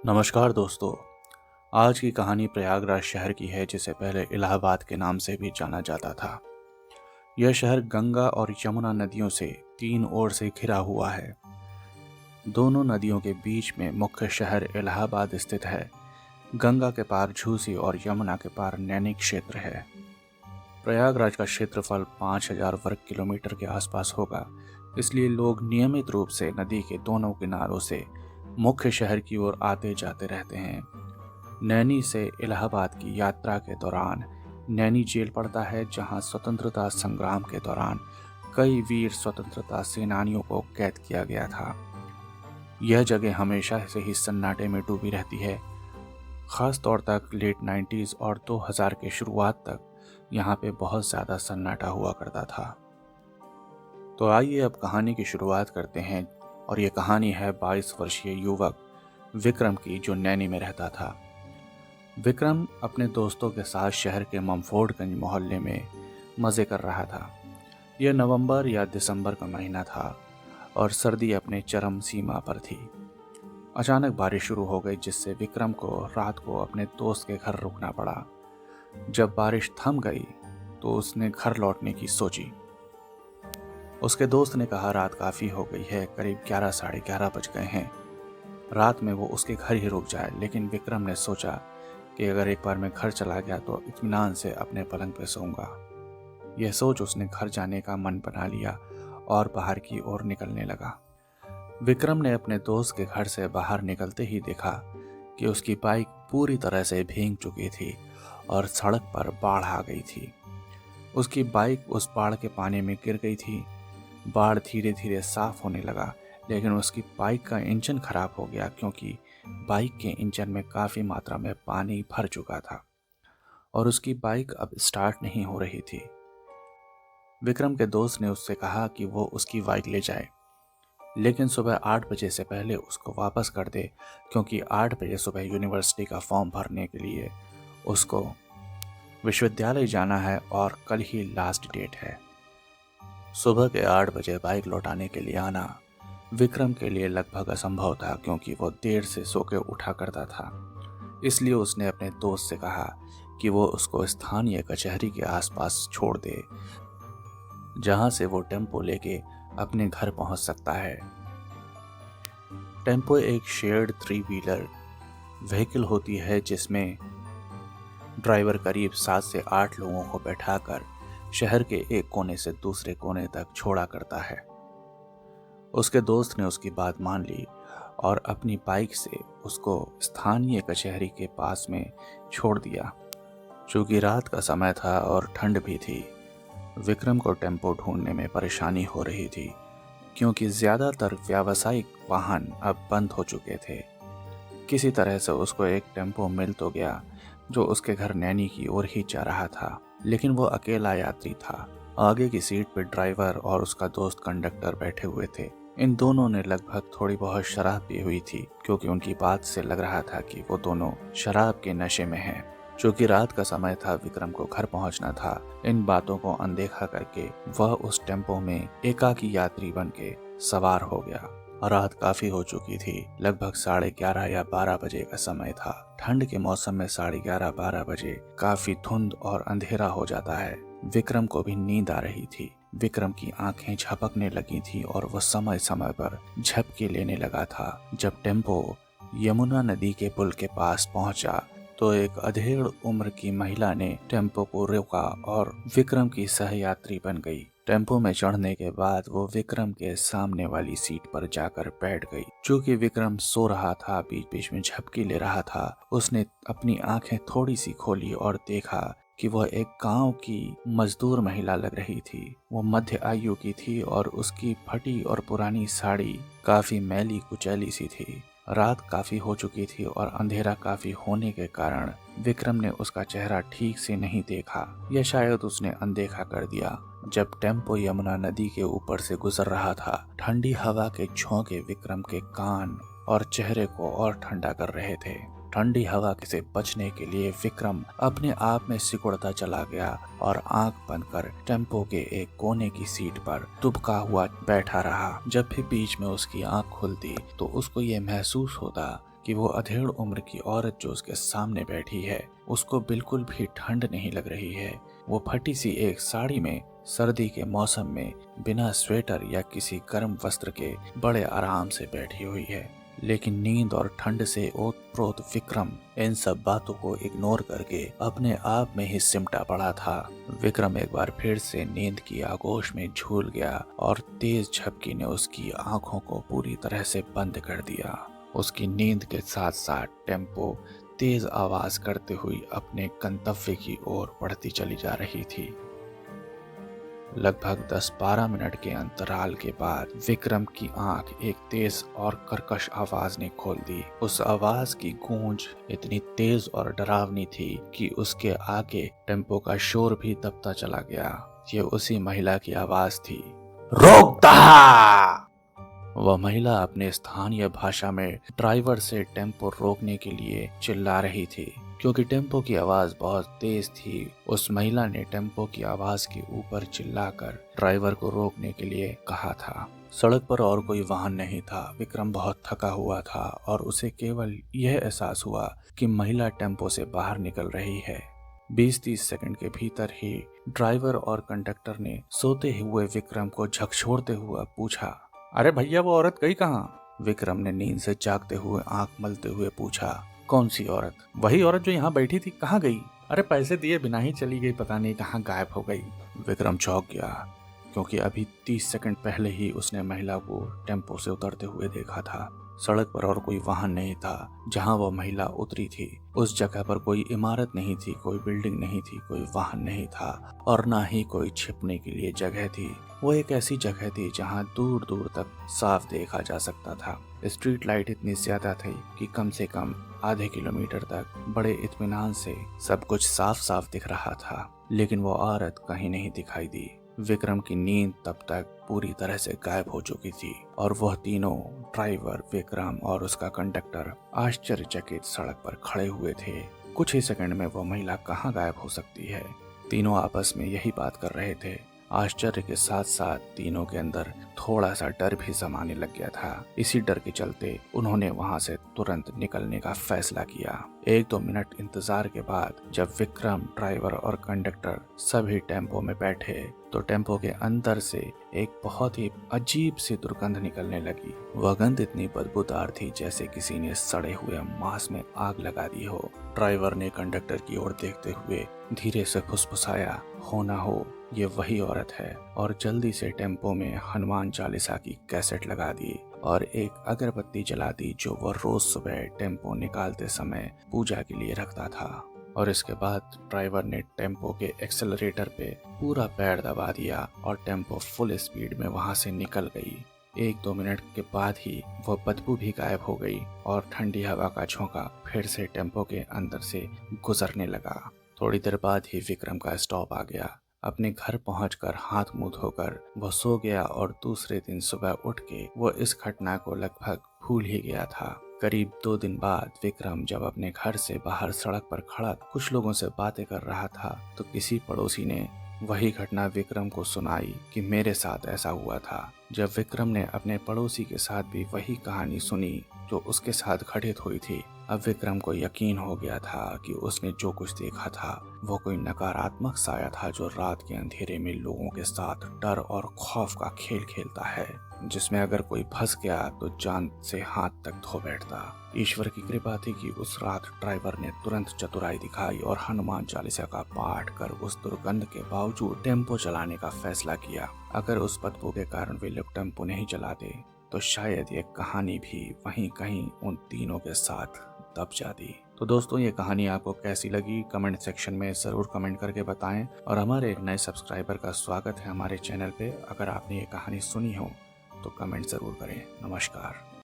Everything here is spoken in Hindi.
नमस्कार दोस्तों। आज की कहानी प्रयागराज शहर की है, जिसे पहले इलाहाबाद के नाम से भी जाना जाता था। यह शहर गंगा और यमुना नदियों से तीन ओर से घिरा हुआ है। दोनों नदियों के बीच में मुख्य शहर इलाहाबाद स्थित है। गंगा के पार झूसी और यमुना के पार नैनी क्षेत्र है। प्रयागराज का क्षेत्रफल 5000 वर्ग किलोमीटर के आसपास होगा, इसलिए लोग नियमित रूप से नदी के दोनों किनारों से मुख्य शहर की ओर आते जाते रहते हैं। नैनी से इलाहाबाद की यात्रा के दौरान नैनी जेल पड़ता है, जहां स्वतंत्रता संग्राम के दौरान कई वीर स्वतंत्रता सेनानियों को कैद किया गया था। यह जगह हमेशा से ही सन्नाटे में डूबी रहती है। खास तौर तक लेट 90s और 2000 के शुरुआत तक यहाँ पे बहुत ज़्यादा सन्नाटा हुआ करता था। तो आइए अब कहानी की शुरुआत करते हैं। और ये कहानी है 22 वर्षीय युवक विक्रम की, जो नैनी में रहता था। विक्रम अपने दोस्तों के साथ शहर के ममफोर्डगंज मोहल्ले में मज़े कर रहा था। यह नवंबर या दिसंबर का महीना था और सर्दी अपने चरम सीमा पर थी। अचानक बारिश शुरू हो गई, जिससे विक्रम को रात को अपने दोस्त के घर रुकना पड़ा। जब बारिश थम गई तो उसने घर लौटने की सोची। उसके दोस्त ने कहा, रात काफ़ी हो गई है, करीब 11 साढ़े 11 बज गए हैं। रात में वो उसके घर ही रुक जाए। लेकिन विक्रम ने सोचा कि अगर एक बार मैं घर चला गया तो इत्मीनान से अपने पलंग पे सोऊंगा। यह सोच उसने घर जाने का मन बना लिया और बाहर की ओर निकलने लगा। विक्रम ने अपने दोस्त के घर से बाहर निकलते ही देखा कि उसकी बाइक पूरी तरह से भीग चुकी थी और सड़क पर बाढ़ आ गई थी। उसकी बाइक उस बाढ़ के पानी में गिर गई थी। बाढ़ धीरे धीरे साफ होने लगा, लेकिन उसकी बाइक का इंजन खराब हो गया, क्योंकि बाइक के इंजन में काफ़ी मात्रा में पानी भर चुका था और उसकी बाइक अब स्टार्ट नहीं हो रही थी। विक्रम के दोस्त ने उससे कहा कि वो उसकी बाइक ले जाए, लेकिन सुबह 8 बजे से पहले उसको वापस कर दे, क्योंकि 8 बजे सुबह यूनिवर्सिटी का फॉर्म भरने के लिए उसको विश्वविद्यालय जाना है और कल ही लास्ट डेट है। सुबह के 8 बजे बाइक लौटाने के लिए आना विक्रम के लिए लगभग असंभव था, क्योंकि वो देर से सो के उठा करता था। इसलिए उसने अपने दोस्त से कहा कि वो उसको स्थानीय कचहरी के आसपास छोड़ दे, जहां से वो टेम्पो लेके अपने घर पहुंच सकता है। टेम्पो एक शेयर्ड 3 व्हीलर व्हीकल होती है, जिसमें ड्राइवर करीब 7 से 8 लोगों को बैठाकर शहर के एक कोने से दूसरे कोने तक छोड़ा करता है। उसके दोस्त ने उसकी बात मान ली और अपनी बाइक से उसको स्थानीय कचहरी के पास में छोड़ दिया। चूंकि रात का समय था और ठंड भी थी, विक्रम को टेम्पो ढूंढने में परेशानी हो रही थी, क्योंकि ज़्यादातर व्यावसायिक वाहन अब बंद हो चुके थे। किसी तरह से उसको एक टेम्पो मिल तो गया, जो उसके घर नैनी की ओर ही जा रहा था, लेकिन वो अकेला यात्री था। आगे की सीट पर ड्राइवर और उसका दोस्त कंडक्टर बैठे हुए थे। इन दोनों ने लगभग थोड़ी बहुत शराब पी हुई थी, क्योंकि उनकी बात से लग रहा था कि वो दोनों शराब के नशे में हैं। चूंकि रात का समय था, विक्रम को घर पहुंचना था। इन बातों को अनदेखा करके वह उस टेम्पो में एकाकी यात्री बन के सवार हो गया। रात काफी हो चुकी थी, लगभग 11:30 या 12 बजे का समय था। ठंड के मौसम में 11:30-12 बजे काफी धुंध और अंधेरा हो जाता है। विक्रम को भी नींद आ रही थी। विक्रम की आंखें झपकने लगी थी और वह समय समय पर झपकी लेने लगा था। जब टेम्पो यमुना नदी के पुल के पास पहुंचा तो एक अधेड़ उम्र की महिला ने टेम्पो को रोका और विक्रम की सहयात्री बन गई। टेम्पो में चढ़ने के बाद वो विक्रम के सामने वाली सीट पर जाकर बैठ गई। चूंकि विक्रम सो रहा था, बीच बीच में झपकी ले रहा था, उसने अपनी आंखें थोड़ी सी खोली और देखा कि वह एक गांव की मजदूर महिला लग रही थी। वो मध्य आयु की थी और उसकी फटी और पुरानी साड़ी काफी मैली कुचैली सी थी। रात काफी हो चुकी थी और अंधेरा काफी होने के कारण विक्रम ने उसका चेहरा ठीक से नहीं देखा, या शायद उसने अनदेखा कर दिया। जब टेम्पो यमुना नदी के ऊपर से गुजर रहा था, ठंडी हवा के झोंके विक्रम के कान और चेहरे को और ठंडा कर रहे थे। ठंडी हवा से बचने के लिए विक्रम अपने आप में सिकुड़ता चला गया और आंख बंद कर टेम्पो के एक कोने की सीट पर दुबका हुआ बैठा रहा। जब भी बीच में उसकी आंख खुलती तो उसको ये महसूस होता कि वो अधेड़ उम्र की औरत जो उसके सामने बैठी है उसको बिल्कुल भी ठंड नहीं लग रही है। वो फटी सी एक साड़ी में सर्दी के मौसम में बिना स्वेटर या किसी गर्म वस्त्र के बड़े आराम से बैठी हुई है। लेकिन नींद और ठंड से ओतप्रोत विक्रम इन सब बातों को इग्नोर करके अपने आप में ही सिमटा पड़ा था। विक्रम एक बार फिर से नींद की आगोश में झूल गया और तेज झपकी ने उसकी आंखों को पूरी तरह से बंद कर दिया। उसकी नींद के साथ साथ टेम्पो तेज आवाज करते हुई अपने गंतव्य की ओर बढ़ती चली जा रही थी। लगभग 10-12 मिनट के अंतराल के बाद विक्रम की आंख एक तेज और कर्कश आवाज ने खोल दी। उस आवाज की गूंज इतनी तेज और डरावनी थी कि उसके आगे टेम्पो का शोर भी दबता चला गया। ये उसी महिला की आवाज थी, रोक दहा! वह महिला अपने स्थानीय भाषा में ड्राइवर से टेम्पो रोकने के लिए चिल्ला रही थी। क्योंकि टेम्पो की आवाज बहुत तेज थी, उस महिला ने टेम्पो की आवाज के ऊपर चिल्लाकर ड्राइवर को रोकने के लिए कहा था। सड़क पर और कोई वाहन नहीं था। विक्रम बहुत थका हुआ था और उसे केवल यह एहसास हुआ कि महिला टेम्पो से बाहर निकल रही है। 20-30 सेकंड के भीतर ही ड्राइवर और कंडक्टर ने सोते हुए विक्रम को झकझोरते हुए पूछा, अरे भैया वो औरत गई कहाँ? विक्रम ने नींद से जागते हुए आंख मलते हुए पूछा, कौन सी औरत? वही औरत जो यहाँ बैठी थी, कहाँ गई? अरे पैसे दिए बिना ही चली गई, पता नहीं कहाँ गायब हो गई। विक्रम चौंक गया क्योंकि अभी 30 सेकंड पहले ही उसने महिला को टेम्पो से उतरते हुए देखा था। सड़क पर और कोई वाहन नहीं था। जहाँ वह महिला उतरी थी उस जगह पर कोई इमारत नहीं थी, कोई बिल्डिंग नहीं थी, कोई वाहन नहीं था और ना ही कोई छिपने के लिए जगह थी। वो एक ऐसी जगह थी जहाँ दूर दूर तक साफ देखा जा सकता था। स्ट्रीट लाइट इतनी ज्यादा थी कि कम से कम आधे किलोमीटर तक बड़े इत्मीनान से सब कुछ साफ साफ दिख रहा था। लेकिन वो औरत कहीं नहीं दिखाई दी। विक्रम की नींद तब तक पूरी तरह से गायब हो चुकी थी और वह तीनों, ड्राइवर, विक्रम और उसका कंडक्टर, आश्चर्यचकित सड़क पर खड़े हुए थे। कुछ ही सेकंड में वह महिला कहाँ गायब हो सकती है? तीनों आपस में यही बात कर रहे थे। आश्चर्य के साथ साथ तीनों के अंदर थोड़ा सा डर भी समाने लग गया था। इसी डर के चलते उन्होंने वहां से तुरंत निकलने का फैसला किया। 1-2 मिनट इंतजार के बाद जब विक्रम, ड्राइवर और कंडक्टर सभी टेम्पो में बैठे तो टेम्पो के अंदर से एक बहुत ही अजीब सी दुर्गंध निकलने लगी। वह गंध इतनी बदबूदार थी जैसे किसी ने सड़े हुए मांस में आग लगा दी हो। ड्राइवर ने कंडक्टर की ओर देखते हुए धीरे से फुसफुसाया, हो ना हो ये वही औरत है, और जल्दी से टेम्पो में हनुमान चालीसा की कैसेट लगा दी और एक अगरबत्ती जला दी जो वह रोज सुबह टेम्पो निकालते समय पूजा के लिए रखता था। और इसके बाद ड्राइवर ने टेम्पो के एक्सेलरेटर पे पूरा पैर दबा दिया और टेम्पो फुल स्पीड में वहां से निकल गई। 1-2 मिनट के बाद ही वह बदबू भी गायब हो गई और ठंडी हवा का झोंका फिर से टेम्पो के अंदर से गुजरने लगा। थोड़ी देर बाद ही विक्रम का स्टॉप आ गया। अपने घर पहुंचकर हाथ मुंह धोकर वह सो गया और दूसरे दिन सुबह उठ के वह इस घटना को लगभग भूल ही गया था। करीब 2 दिन बाद विक्रम जब अपने घर से बाहर सड़क पर खड़ा कुछ लोगों से बातें कर रहा था तो किसी पड़ोसी ने वही घटना विक्रम को सुनाई कि मेरे साथ ऐसा हुआ था। जब विक्रम ने अपने पड़ोसी के साथ भी वही कहानी सुनी जो उसके साथ घटित हुई थी, अब विक्रम को यकीन हो गया था कि उसने जो कुछ देखा था वो कोई नकारात्मक साया था जो रात के अंधेरे में लोगों के साथ डर और खौफ का खेल खेलता है, जिसमें अगर कोई फंस गया तो जान से हाथ तक धो बैठता। ईश्वर की कृपा थी कि उस रात ड्राइवर ने तुरंत चतुराई दिखाई और हनुमान चालीसा का पाठ कर उस दुर्गंध के बावजूद टेम्पो चलाने का फैसला किया। अगर उस बदबू के कारण वे लोग टेम्पो नहीं चलाते तो शायद ये कहानी भी वहीं कहीं उन तीनों के साथ दब जाती। तो दोस्तों, ये कहानी आपको कैसी लगी कमेंट सेक्शन में ज़रूर कमेंट करके बताएं और हमारे एक नए सब्सक्राइबर का स्वागत है हमारे चैनल पे। अगर आपने ये कहानी सुनी हो तो कमेंट ज़रूर करें। नमस्कार।